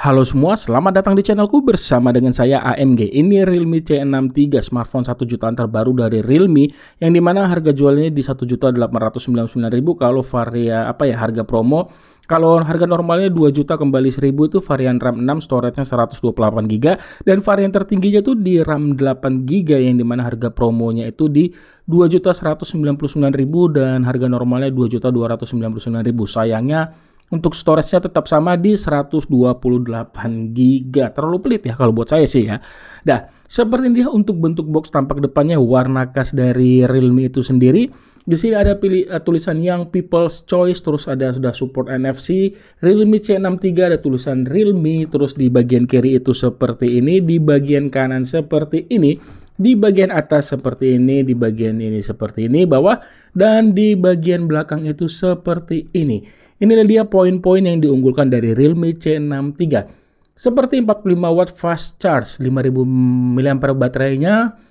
Halo semua, selamat datang di channelku bersama dengan saya AMG. Ini Realme C6 III, smartphone 1 jutaan terbaru dari Realme, yang dimana harga jualnya di 1.899.000 kalau harga promo. Kalau harga normalnya 2 juta kembali 1.000 itu varian RAM 6, storage-nya 128GB, dan varian tertingginya itu di RAM 8GB yang dimana harga promonya itu di 2.199.000 dan harga normalnya 2.299.000. Sayangnya untuk storage-nya tetap sama di 128GB. Terlalu pelit ya kalau buat saya sih ya. Nah, seperti ini dia untuk bentuk box tampak depannya, warna khas dari Realme itu sendiri. Di sini ada tulisan Young People's Choice, terus ada sudah support NFC. Realme C6 III ada tulisan Realme, terus di bagian kiri itu seperti ini, di bagian kanan seperti ini, di bagian atas seperti ini, di bagian ini seperti ini, bawah, dan di bagian belakang itu seperti ini. Inilah dia poin-poin yang diunggulkan dari Realme C6 III. Seperti 45 watt fast charge, 5000 mAh baterainya,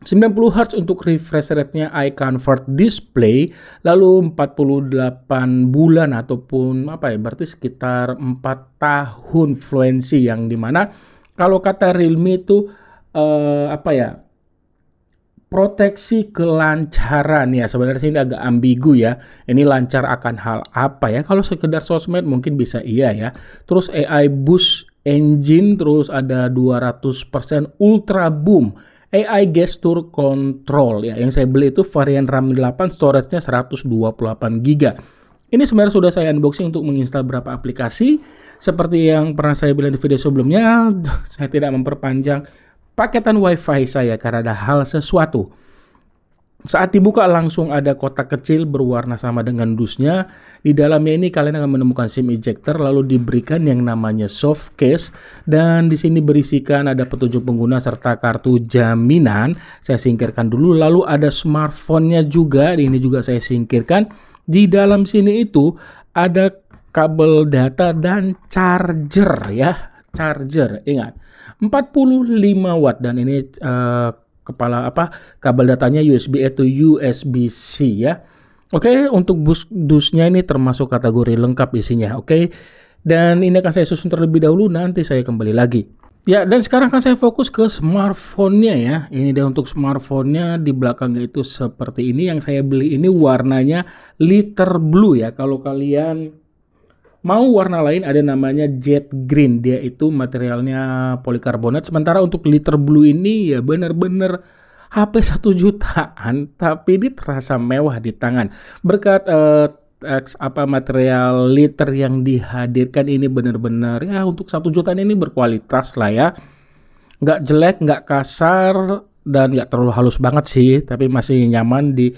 90 Hz untuk refresh rate-nya eye comfort display, lalu 48 bulan ataupun berarti sekitar 4 tahun fluency, yang dimana kalau kata Realme itu proteksi kelancaran ya. Sebenarnya sini agak ambigu ya. Ini lancar akan hal apa ya? Kalau sekedar sosmed mungkin bisa iya ya. Terus AI boost engine, terus ada 200% ultra boom AI gesture control ya. Yang saya beli itu varian RAM 8, storage-nya 128GB. Ini sebenarnya sudah saya unboxing untuk menginstal beberapa aplikasi. Seperti yang pernah saya bilang di video sebelumnya, saya tidak memperpanjang paketan WiFi saya karena ada hal sesuatu. Saat dibuka langsung ada kotak kecil berwarna sama dengan dusnya. Di dalamnya ini kalian akan menemukan SIM ejector, lalu diberikan yang namanya soft case, dan di sini berisikan ada petunjuk pengguna serta kartu jaminan. Saya singkirkan dulu. Lalu ada smartphone-nya juga. Ini juga saya singkirkan. Di dalam sini itu ada kabel data dan charger ya. Charger, ingat 45 watt, dan ini kabel datanya USB A to USB-C ya. Oke, untuk dusnya ini termasuk kategori lengkap isinya. Oke, dan ini akan saya susun terlebih dahulu, nanti saya kembali lagi. Ya, dan sekarang kan saya fokus ke smartphone-nya ya. Ini dia untuk smartphone-nya, di belakangnya itu seperti ini. Yang saya beli ini warnanya liter blue ya. Kalau kalian mau warna lain ada namanya jet green, dia itu materialnya polikarbonat. Sementara untuk liter blue ini ya bener-bener HP 1 jutaan, tapi ini terasa mewah di tangan. Berkat material liter yang dihadirkan ini bener-bener ya untuk 1 jutaan ini berkualitas lah ya. Nggak jelek, nggak kasar, dan nggak terlalu halus banget sih, tapi masih nyaman di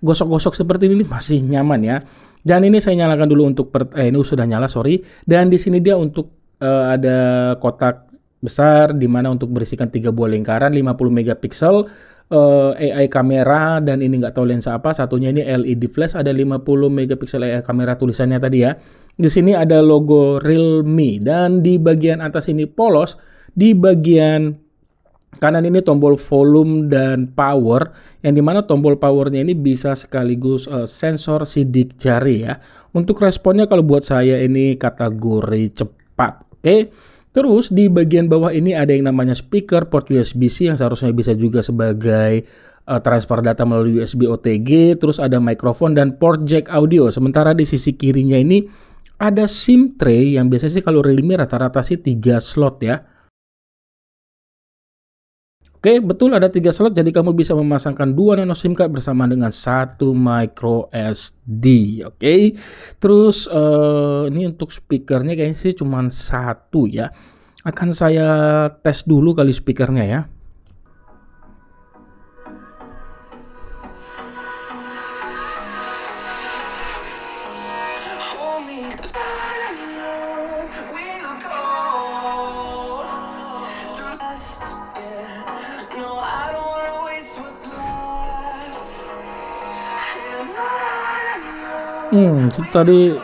gosok-gosok seperti ini, masih nyaman ya. Dan ini saya nyalakan dulu untuk ini sudah nyala, sorry. Dan di sini dia untuk ada kotak besar di mana untuk berisikan 3 buah lingkaran 50 megapiksel, AI kamera, dan ini nggak tahu lensa apa. Satunya ini LED flash, ada 50 megapiksel AI kamera tulisannya tadi ya. Di sini ada logo Realme, dan di bagian atas ini polos. Di bagian kanan ini tombol volume dan power, yang dimana tombol powernya ini bisa sekaligus sensor sidik jari ya. Untuk responnya kalau buat saya ini kategori cepat. Oke. Terus di bagian bawah ini ada yang namanya speaker port USB-C yang seharusnya bisa juga sebagai transfer data melalui USB OTG. Terus ada mikrofon dan port jack audio. Sementara di sisi kirinya ini ada SIM tray yang biasanya sih kalau Realme rata-rata sih 3 slot ya. Oke, betul ada 3 slot, jadi kamu bisa memasangkan 2 nano SIM card bersama dengan 1 micro SD. Oke, terus ini untuk speakernya kayaknya sih cuma 1 ya. Akan saya tes dulu kali speakernya ya. Itu tadi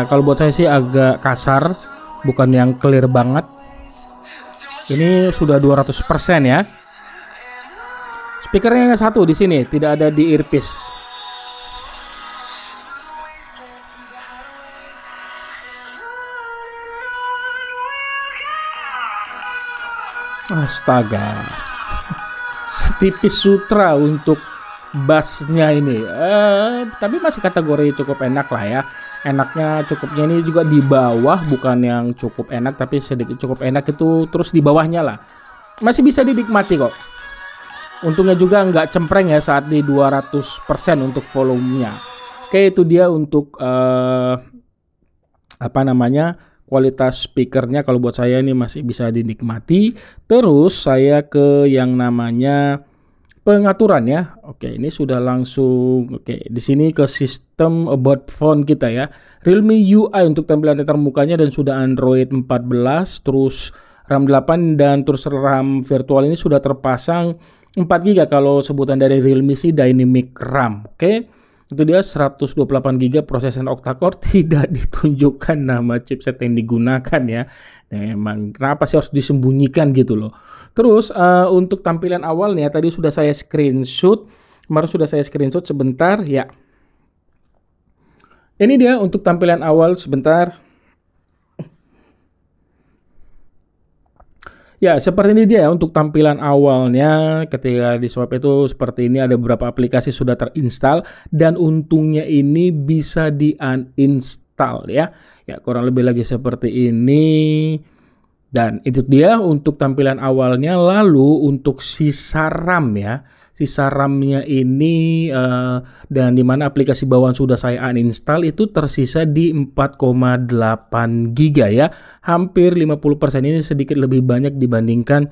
kalau buat saya sih agak kasar, bukan yang clear banget. Ini sudah 200% ya. Speakernya 1 di sini, tidak ada di earpiece. Astaga, setipis sutra untuk bassnya ini. Tapi masih kategori cukup enak lah ya. Enaknya cukupnya ini juga di bawah, bukan yang cukup enak tapi sedikit cukup enak itu terus di bawahnya lah. Masih bisa dinikmati kok. Untungnya juga nggak cempreng ya saat di 200% untuk volumenya. Oke, itu dia untuk apa namanya, kualitas speakernya. Kalau buat saya ini masih bisa dinikmati. Terus saya ke yang namanya pengaturan ya. Oke, ini sudah langsung. Oke, di sini ke sistem about phone kita ya. Realme UI untuk tampilan termukanya dan sudah Android 14, terus RAM 8 dan terus RAM virtual ini sudah terpasang 4 GB kalau sebutan dari Realme sih Dynamic RAM. Oke. Itu dia 128 GB prosesor octa-core, tidak ditunjukkan nama chipset yang digunakan ya. Nah, emang kenapa sih harus disembunyikan gitu loh. Terus untuk tampilan awalnya tadi sudah saya screenshot, kemarin sudah saya screenshot sebentar ya. Ini dia untuk tampilan awal sebentar. Ya, seperti ini dia untuk tampilan awalnya. Ketika di swipe itu seperti ini, ada beberapa aplikasi sudah terinstall dan untungnya ini bisa di uninstall ya. Ya, kurang lebih lagi seperti ini. Dan itu dia untuk tampilan awalnya. Lalu untuk sisa RAM ya. Sisa RAM-nya ini dan dimana aplikasi bawaan sudah saya uninstall itu tersisa di 4,8 GB ya. Hampir 50%, ini sedikit lebih banyak dibandingkan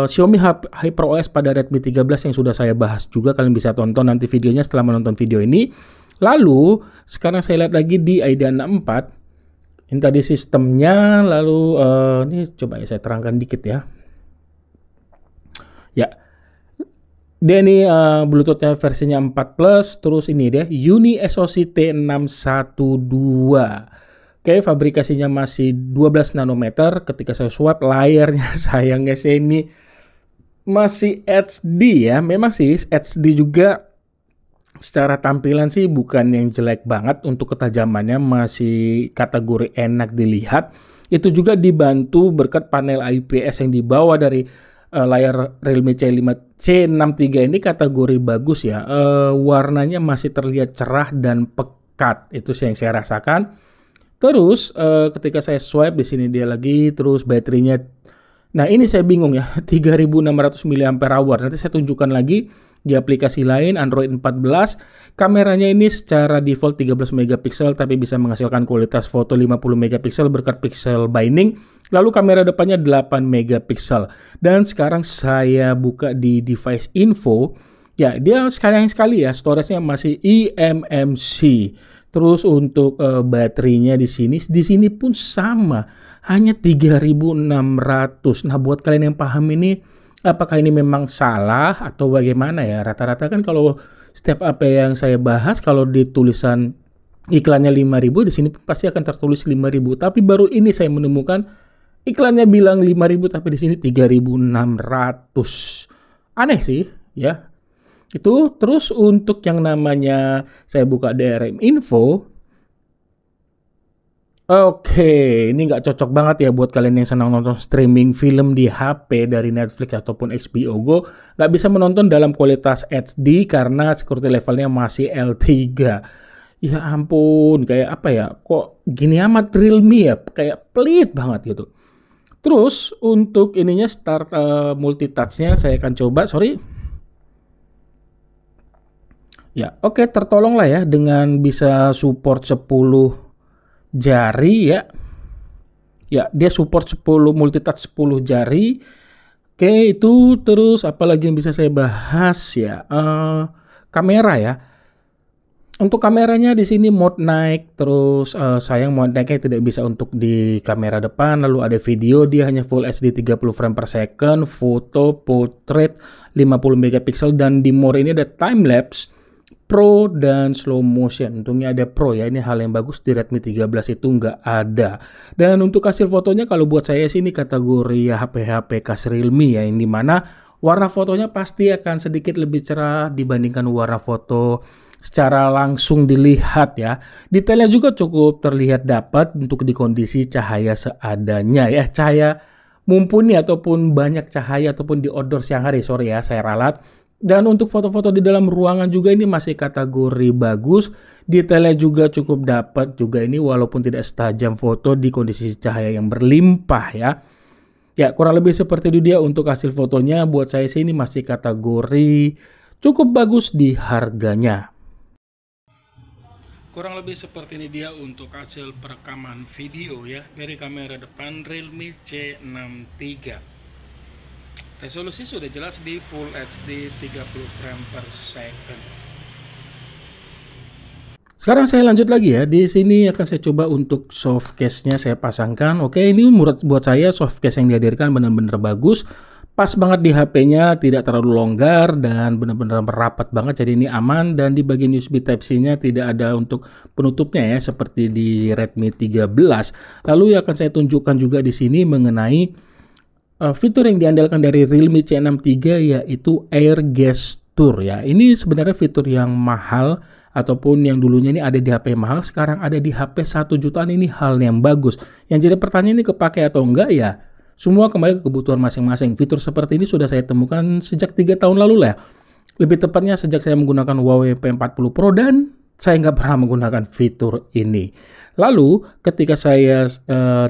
Xiaomi HyperOS pada Redmi 13 yang sudah saya bahas juga. Kalian bisa tonton nanti videonya setelah menonton video ini. Lalu sekarang saya lihat lagi di Idea 64. Ini tadi sistemnya. Lalu ini coba ya saya terangkan dikit ya. Ya. Dia ini Bluetoothnya versinya 4 plus, terus ini dia Uni SoC T612. Oke, fabrikasinya masih 12 nanometer. Ketika saya swipe layarnya sayangnya sih ini masih HD ya. Memang sih HD juga secara tampilan sih bukan yang jelek banget, untuk ketajamannya masih kategori enak dilihat. Itu juga dibantu berkat panel IPS yang dibawa dari layar Realme C63 ini kategori bagus ya. Warnanya masih terlihat cerah dan pekat. Itu sih yang saya rasakan. Terus ketika saya swipe di sini dia lagi, terus baterainya. Nah, ini saya bingung ya, 3600 mAh. Nanti saya tunjukkan lagi di aplikasi lain Android 14. Kameranya ini secara default 13 megapiksel tapi bisa menghasilkan kualitas foto 50 megapiksel berkat pixel binding. Lalu kamera depannya 8 megapiksel. Dan sekarang saya buka di device info. Ya, dia sekali ya, storage-nya masih eMMC. Terus untuk baterainya di sini pun sama, hanya 3600. Nah, buat kalian yang paham ini, apakah ini memang salah atau bagaimana ya? Rata-rata kan kalau setiap apa yang saya bahas, kalau di tulisan iklannya 5000, di sini pasti akan tertulis 5000. Tapi baru ini saya menemukan iklannya bilang 5000 tapi di sini 3600. Aneh sih, ya. Itu terus untuk yang namanya saya buka DRM info. Oke, ini nggak cocok banget ya buat kalian yang senang nonton streaming film di HP dari Netflix ataupun HBO Go. Nggak bisa menonton dalam kualitas HD karena security levelnya masih L3. Ya ampun, kayak apa ya? Kok gini amat Realme ya? Kayak pelit banget gitu. Terus untuk ininya start multitouch-nya saya akan coba, Ya, oke, tertolong lah ya dengan bisa support 10 jari ya. Ya, dia support 10 multitouch 10 jari. Oke, itu terus apalagi yang bisa saya bahas ya? Kamera ya. Untuk kameranya di sini mode naik, terus sayang mode naiknya tidak bisa untuk di kamera depan. Lalu ada video, dia hanya Full HD 30 frame per second, foto, portrait 50 megapiksel, dan di mode ini ada time lapse, Pro dan slow motion. Untungnya ada Pro ya, ini hal yang bagus di Redmi 13 itu nggak ada. Dan untuk hasil fotonya kalau buat saya sih ini kategori ya HP-HP khas Realme ya, yang dimana warna fotonya pasti akan sedikit lebih cerah dibandingkan warna foto secara langsung dilihat ya. Detailnya juga cukup terlihat dapat untuk di kondisi cahaya seadanya ya. Cahaya mumpuni ataupun banyak cahaya ataupun di outdoor siang hari, sorry ya saya ralat. Dan untuk foto-foto di dalam ruangan juga ini masih kategori bagus, detailnya juga cukup dapat juga ini walaupun tidak setajam foto di kondisi cahaya yang berlimpah ya. Ya kurang lebih seperti itu dia untuk hasil fotonya, buat saya sih ini masih kategori cukup bagus di harganya. Kurang lebih seperti ini dia untuk hasil perekaman video ya dari kamera depan Realme C63. Resolusi sudah jelas di Full HD 30 frame per second. Sekarang saya lanjut lagi ya. Di sini akan saya coba untuk soft case-nya saya pasangkan. Oke, ini menurut buat saya soft case yang dihadirkan benar-benar bagus. Pas banget di HP-nya, tidak terlalu longgar dan benar-benar merapat banget. Jadi ini aman dan di bagian USB Type-C-nya tidak ada untuk penutupnya ya seperti di Redmi 13. Lalu akan saya tunjukkan juga di sini mengenai fitur yang diandalkan dari Realme C63 yaitu Air Gesture ya. Ini sebenarnya fitur yang mahal ataupun yang dulunya ini ada di HP mahal, sekarang ada di HP 1 jutaan. Ini hal yang bagus. Yang jadi pertanyaan ini kepake atau enggak ya? Semua kembali ke kebutuhan masing-masing. Fitur seperti ini sudah saya temukan sejak 3 tahun lalu lah. Lebih tepatnya sejak saya menggunakan Huawei P40 Pro dan saya nggak pernah menggunakan fitur ini. Lalu ketika saya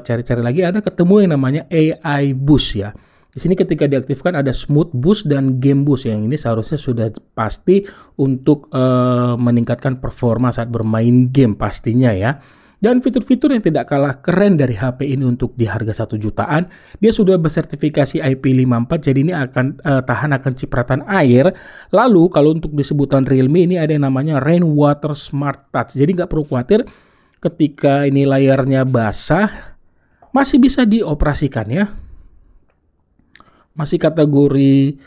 cari-cari lagi ada ketemu yang namanya AI Boost ya. Di sini ketika diaktifkan ada Smooth Boost dan Game Boost. Yang ini seharusnya sudah pasti untuk meningkatkan performa saat bermain game pastinya ya. Dan fitur-fitur yang tidak kalah keren dari HP ini untuk di harga 1 jutaan, dia sudah bersertifikasi IP54, jadi ini akan tahan akan cipratan air. Lalu kalau untuk disebutan Realme ini ada yang namanya Rainwater Smart Touch, jadi nggak perlu khawatir ketika ini layarnya basah, masih bisa dioperasikan ya. Masih kategori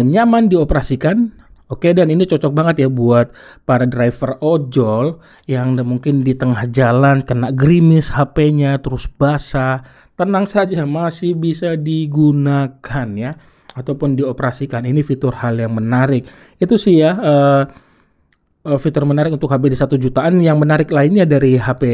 nyaman dioperasikan. Oke, dan ini cocok banget ya buat para driver ojol yang mungkin di tengah jalan kena gerimis HP-nya terus basah. Tenang saja, masih bisa digunakan ya ataupun dioperasikan. Ini fitur hal yang menarik. Itu sih ya fitur menarik untuk HP di 1 jutaan. Yang menarik lainnya dari HP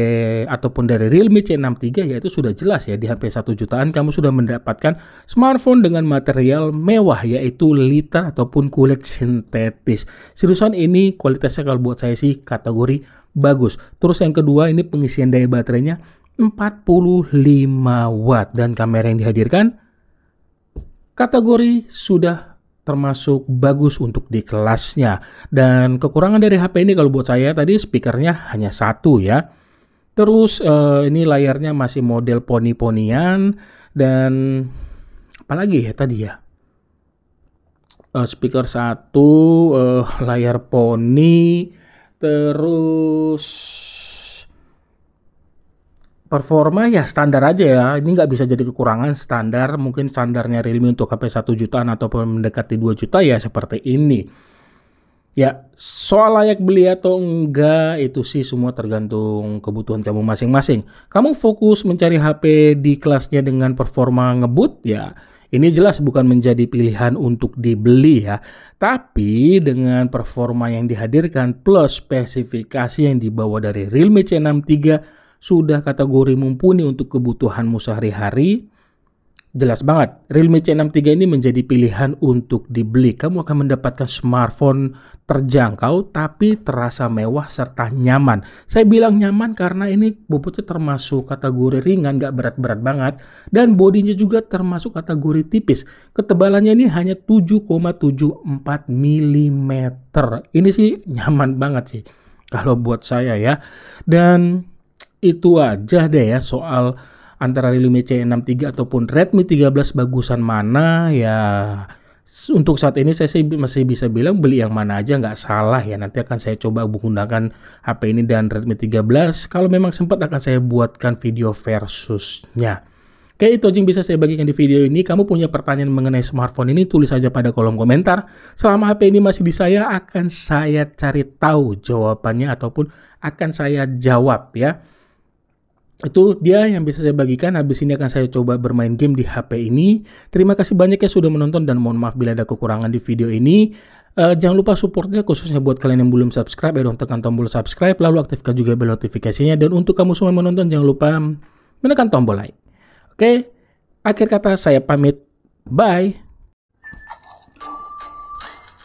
ataupun dari Realme C63 yaitu sudah jelas ya, di HP 1 jutaan kamu sudah mendapatkan smartphone dengan material mewah yaitu liter ataupun kulit sintetis. Seriusan ini kualitasnya kalau buat saya sih kategori bagus. Terus yang kedua ini pengisian daya baterainya 45 watt dan kamera yang dihadirkan kategori sudah termasuk bagus untuk di kelasnya. Dan kekurangan dari HP ini kalau buat saya tadi speakernya hanya satu ya. Terus ini layarnya masih model poni-ponian dan apalagi ya tadi ya. Speaker satu, layar poni, terus performa ya standar aja ya, ini nggak bisa jadi kekurangan, standar. Mungkin standarnya Realme untuk HP 1 jutaan ataupun mendekati 2 juta ya seperti ini. Ya, soal layak beli atau enggak itu sih semua tergantung kebutuhan kamu masing-masing. Kamu fokus mencari HP di kelasnya dengan performa ngebut ya, ini jelas bukan menjadi pilihan untuk dibeli ya. Tapi dengan performa yang dihadirkan plus spesifikasi yang dibawa dari Realme C63 sudah kategori mumpuni untuk kebutuhanmu sehari-hari. Jelas banget, Realme C63 ini menjadi pilihan untuk dibeli. Kamu akan mendapatkan smartphone terjangkau tapi terasa mewah serta nyaman. Saya bilang nyaman karena ini bobotnya termasuk kategori ringan, gak berat-berat banget. Dan bodinya juga termasuk kategori tipis. Ketebalannya ini hanya 7,74 mm. Ini sih nyaman banget sih kalau buat saya ya. Dan itu aja deh ya soal antara Realme C63 ataupun Redmi 13 bagusan mana ya. Untuk saat ini saya sih masih bisa bilang beli yang mana aja nggak salah ya. Nanti akan saya coba menggunakan HP ini dan Redmi 13. Kalau memang sempat akan saya buatkan video versusnya. Oke, itu aja yang bisa saya bagikan di video ini. Kamu punya pertanyaan mengenai smartphone ini, tulis saja pada kolom komentar. Selama HP ini masih di saya, akan saya cari tahu jawabannya ataupun akan saya jawab ya. Itu dia yang bisa saya bagikan. Habis ini akan saya coba bermain game di HP ini. Terima kasih banyak ya sudah menonton dan mohon maaf bila ada kekurangan di video ini. Jangan lupa supportnya khususnya buat kalian yang belum subscribe ya dong, tekan tombol subscribe lalu aktifkan juga bel notifikasinya. Dan untuk kamu semua yang menonton jangan lupa menekan tombol like. Oke, Akhir kata saya pamit. Bye.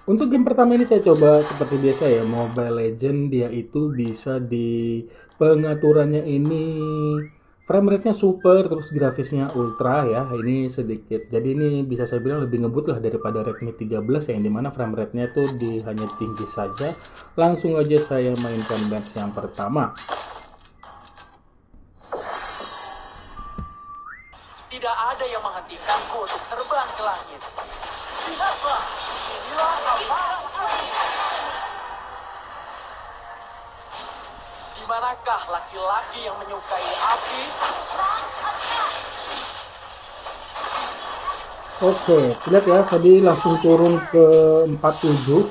Untuk game pertama ini saya coba seperti biasa ya, Mobile Legend. Dia itu bisa di pengaturannya ini frame rate-nya super, terus grafisnya ultra ya. Ini sedikit. Jadi ini bisa saya bilang lebih ngebut lah daripada Redmi 13 yang dimana frame rate-nya itu hanya tinggi saja. Langsung aja saya mainkan match yang pertama. Tidak ada yang menghentikanku untuk terbang ke langit. Lihatlah, inilah amarah. Di manakah laki-laki yang menyukai api? Oke, lihat ya, tadi langsung turun ke 47,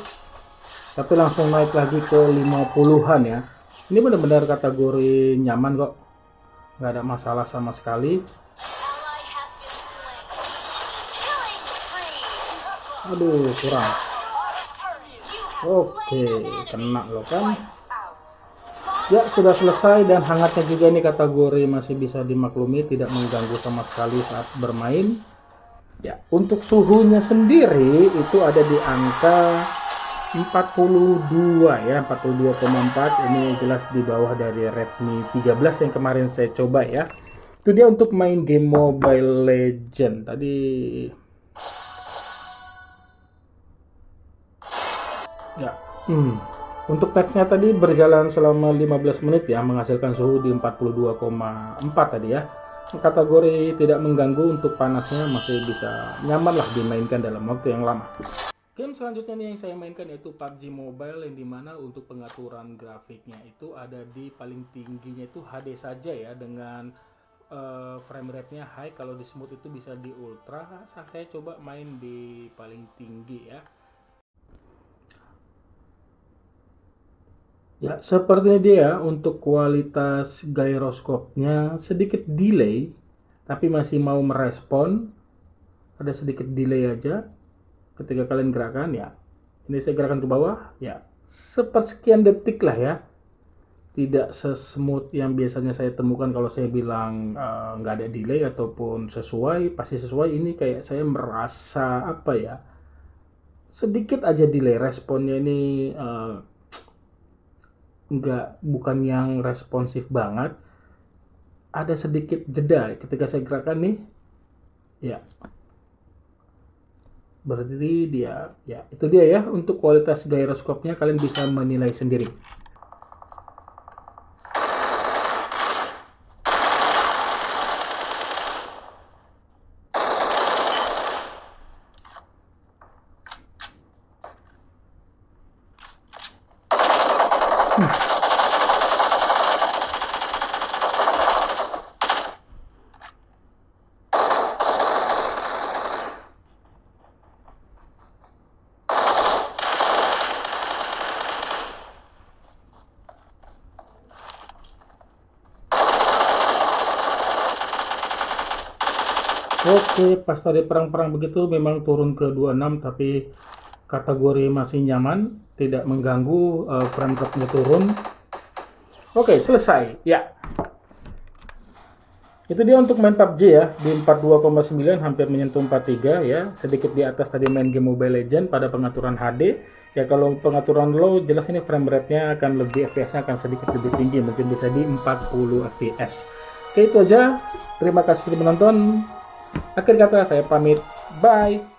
tapi langsung naik lagi ke 50-an ya. Ini benar-benar kategori nyaman kok, nggak ada masalah sama sekali. Aduh, kurang. Oke, kena loh kan. Ya, sudah selesai dan hangatnya juga nih kategori masih bisa dimaklumi, tidak mengganggu sama sekali saat bermain. Ya, untuk suhunya sendiri itu ada di angka 42 ya, 42,4. Ini jelas di bawah dari Redmi 13 yang kemarin saya coba ya. Itu dia untuk main game Mobile Legend. Tadi ya, untuk patchnya tadi berjalan selama 15 menit ya, menghasilkan suhu di 42,4 tadi ya. Kategori tidak mengganggu, untuk panasnya masih bisa nyaman lah dimainkan dalam waktu yang lama. Game selanjutnya nih yang saya mainkan yaitu PUBG Mobile, yang dimana untuk pengaturan grafiknya itu ada di paling tingginya itu HD saja ya, dengan frame rate-nya high. Kalau di smooth itu bisa di ultra. Saya coba main di paling tinggi ya. Ya, sepertinya dia untuk kualitas gyroskopnya sedikit delay, tapi masih mau merespon. Ada sedikit delay aja ketika kalian gerakan ya. Ini saya gerakan ke bawah ya, sepersekian detik lah ya. Tidak sesmooth yang biasanya saya temukan kalau saya bilang nggak ada delay ataupun sesuai, pasti sesuai. Ini kayak saya merasa apa ya, sedikit aja delay responnya ini. Bukan yang responsif banget, ada sedikit jeda ketika saya gerakan nih ya, berarti dia ya, itu dia ya. Untuk kualitas gyroskopnya kalian bisa menilai sendiri. Oke, pas tadi perang-perang begitu memang turun ke 26, tapi kategori masih nyaman, tidak mengganggu, frame rate-nya turun. Oke, selesai. Ya. Itu dia untuk main PUBG ya, di 42,9 hampir menyentuh 43 ya, sedikit di atas tadi main game Mobile Legend pada pengaturan HD. Ya, kalau pengaturan low jelas ini frame rate-nya akan lebih, FPS-nya akan sedikit lebih tinggi, mungkin bisa di 40 FPS. Oke, itu aja. Terima kasih sudah menonton. Akhir kata saya pamit. Bye.